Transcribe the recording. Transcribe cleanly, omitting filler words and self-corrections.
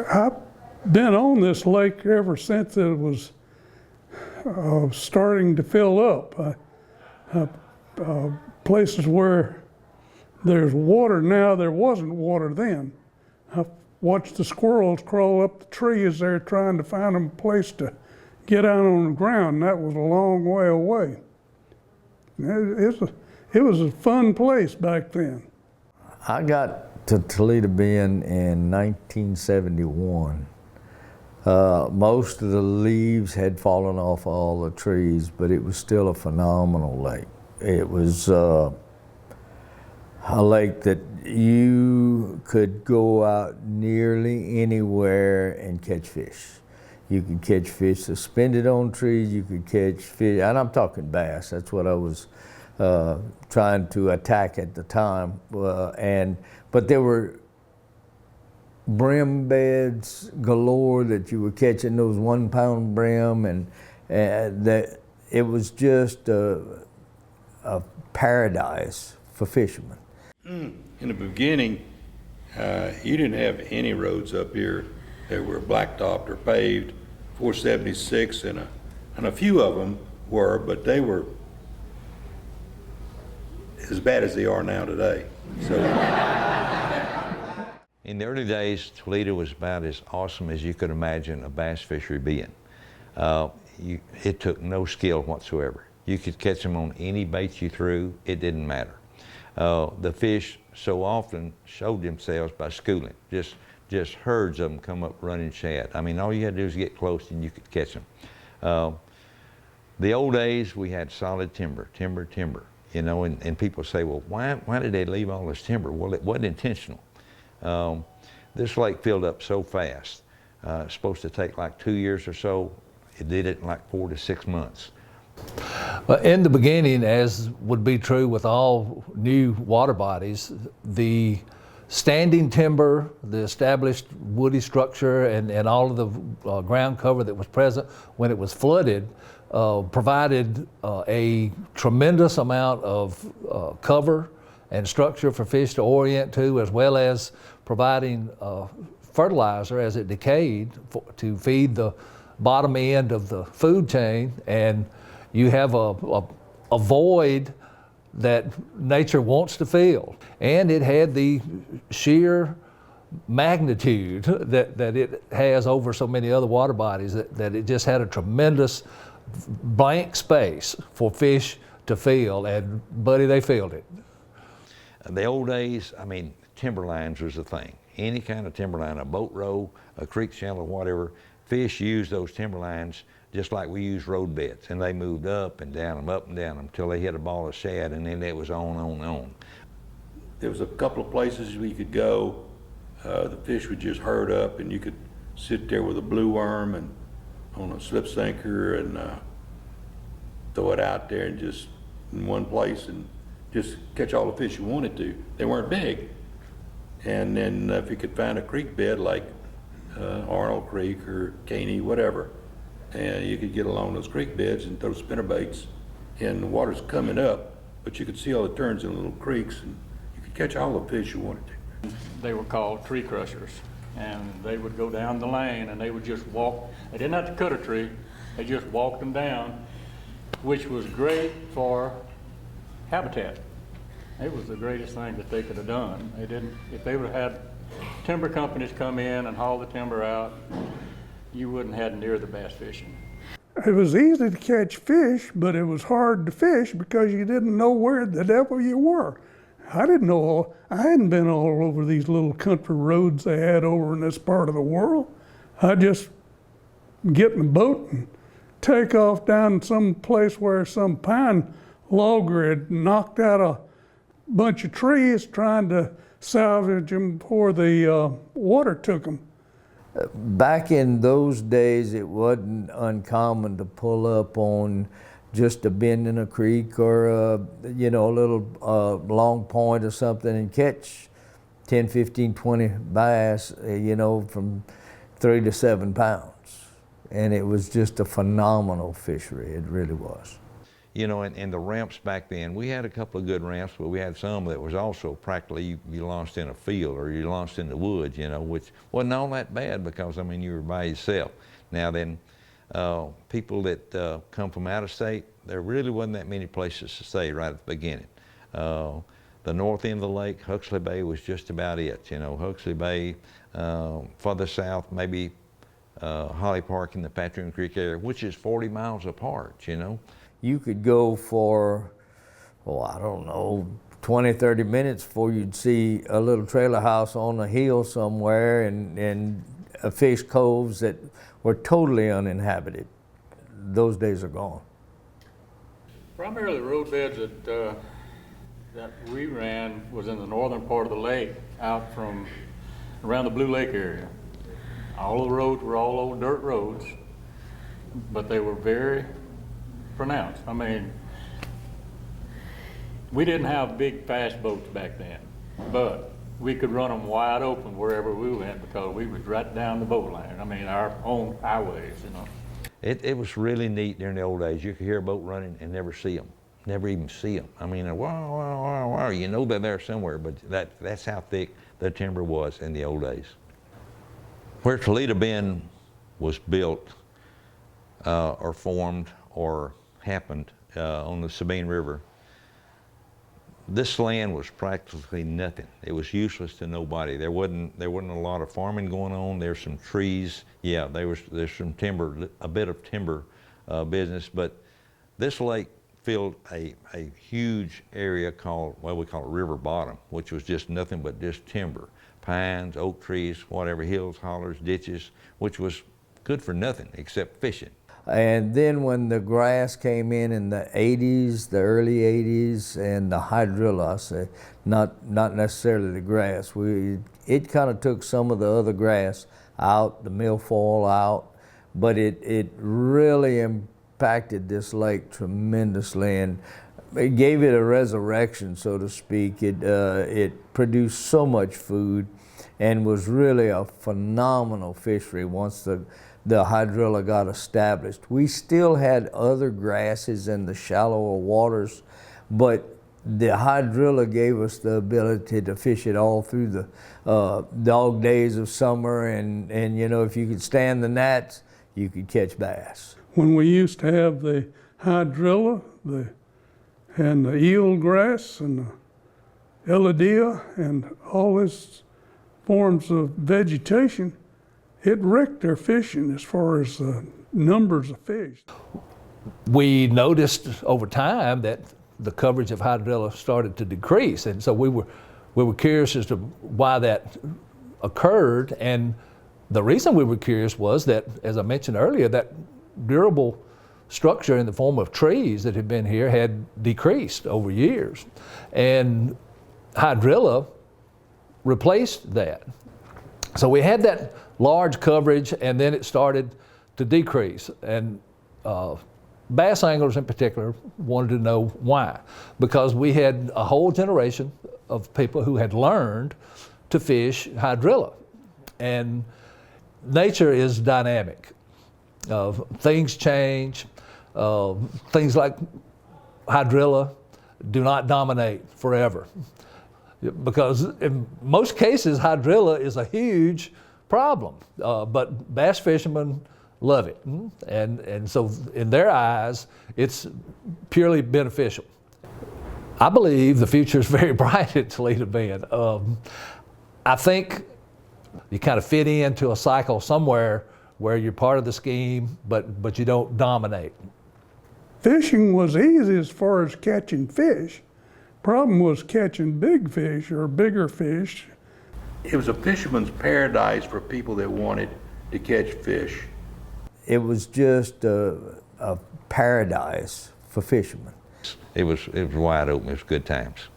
I've been on this lake ever since it was starting to fill up. Places where there's water now, there wasn't water then. I watched the squirrels crawl up the trees there trying to find a place to get out on the ground. That was a long way away. It was a fun place back then. I got to Toledo Bend in 1971. Most of the leaves had fallen off all the trees, but it was still a phenomenal lake. It was a lake that you could go out nearly anywhere and catch fish. You could catch fish suspended on trees, you could catch fish, and I'm talking bass, that's what I was trying to attack at the time. But there were brim beds galore that you were catching, those 1 pound brim, and that it was just a paradise for fishermen. In the beginning, you didn't have any roads up here that were blacktopped or paved. 476 and a few of them were, but they were as bad as they are now today. So. In the early days, Toledo was about as awesome as you could imagine a bass fishery being. It took no skill whatsoever. You could catch them on any bait you threw, it didn't matter. The fish so often showed themselves by schooling. Just herds of them come up running shad. I mean, all you had to do was get close and you could catch them. The old days, we had solid timber, you know, and people say, well, why did they leave all this timber? Well, it wasn't intentional. This lake filled up so fast. It's supposed to take like 2 years or so. It did it in like 4 to 6 months. Well, in the beginning, as would be true with all new water bodies, the standing timber, the established woody structure, and all of the ground cover that was present when it was flooded provided a tremendous amount of cover and structure for fish to orient to, as well as providing fertilizer as it decayed to feed the bottom end of the food chain. And you have a void that nature wants to fill. And it had the sheer magnitude that it has over so many other water bodies that it just had a tremendous blank space for fish to fill, and buddy, they filled it. In the old days, I mean, timberlines was the thing. Any kind of timberline, a boat row, a creek channel, whatever, fish used those timberlines just like we use road beds, and they moved up and down them until they hit a ball of shad, and then it was on. There was a couple of places we could go. The fish would just herd up, and you could sit there with a blue worm and on a slip sinker and throw it out there and just in one place and just catch all the fish you wanted to. They weren't big. And then if you could find a creek bed like Arnold Creek or Caney, whatever, and you could get along those creek beds and throw spinner baits, and the water's coming up, but you could see all the turns in little creeks, and you could catch all the fish you wanted to. They were called tree crushers, and they would go down the lane and they would just walk. They didn't have to cut a tree, they just walked them down, which was great for habitat. It was the greatest thing that they could have done. If they would have had timber companies come in and haul the timber out, you wouldn't have had near the bass fishing. It was easy to catch fish, but it was hard to fish because you didn't know where the devil you were. I didn't know, I hadn't been all over these little country roads they had over in this part of the world. I just get in a boat and take off down some place where some pine logger had knocked out a bunch of trees trying to salvage them before the water took them. Back in those days, it wasn't uncommon to pull up on just a bend in a creek or a little long point or something and catch 10, 15, 20 bass, from 3 to 7 pounds. And it was just a phenomenal fishery, it really was. you know, and the ramps back then, we had a couple of good ramps, but we had some that was also practically you launched in a field or you launched in the woods, you know, which wasn't all that bad because, I mean, you were by yourself. Now then, people that come from out of state, there really wasn't that many places to stay right at the beginning. The north end of the lake, Huxley Bay, was just about it. You know, Huxley Bay, further south, maybe Holly Park in the Patrick Creek area, which is 40 miles apart, you know. You could go for, oh, I don't know, 20, 30 minutes before you'd see a little trailer house on a hill somewhere and fish coves that were totally uninhabited. Those days are gone. Primarily the roadbeds that we ran was in the northern part of the lake, out from around the Blue Lake area. All the roads were all old dirt roads, but they were very pronounced. I mean, we didn't have big fast boats back then, but we could run them wide open wherever we went because we was right down the boat line. I mean, our own highways, you know. It was really neat during the old days. You could hear a boat running and never see them, never even see them. I mean, wow, you know they're there somewhere, but that's how thick the timber was in the old days. Where Toledo Bend was built or formed or happened on the Sabine River, this land was practically nothing. It was useless to nobody. There wasn't a lot of farming going on. There's some trees. Yeah, there's some timber, a bit of timber business, but this lake filled a huge area called, well, we call it river bottom, which was just nothing but just timber. Pines, oak trees, whatever, hills, hollers, ditches, which was good for nothing except fishing. And then when the grass came in the 80s, the early 80s, and the hydrilla, I say, not necessarily the grass. It kind of took some of the other grass out, the milfoil out, but it really impacted this lake tremendously, and it gave it a resurrection, so to speak. It produced so much food and was really a phenomenal fishery once the hydrilla got established. We still had other grasses in the shallower waters, but the hydrilla gave us the ability to fish it all through the dog days of summer, and you know, if you could stand the gnats, you could catch bass. When we used to have the hydrilla, and the eel grass and the elodea and all these forms of vegetation, it wrecked their fishing as far as numbers of fish. We noticed over time that the coverage of hydrilla started to decrease, and so we were curious as to why that occurred. And the reason we were curious was that, as I mentioned earlier, that durable structure in the form of trees that had been here had decreased over years, and hydrilla replaced that. So we had that large coverage, and then it started to decrease. And bass anglers in particular wanted to know why, because we had a whole generation of people who had learned to fish hydrilla. And nature is dynamic. Things change. Things like hydrilla do not dominate forever, because in most cases hydrilla is a huge problem, but bass fishermen love it, and so in their eyes it's purely beneficial. I believe the future is very bright at Toledo Bend. I think you kind of fit into a cycle somewhere where you're part of the scheme, but you don't dominate. Fishing was easy as far as catching fish. Problem was catching big fish or bigger fish. It was a fisherman's paradise for people that wanted to catch fish. It was just a paradise for fishermen. It was wide open. It was good times.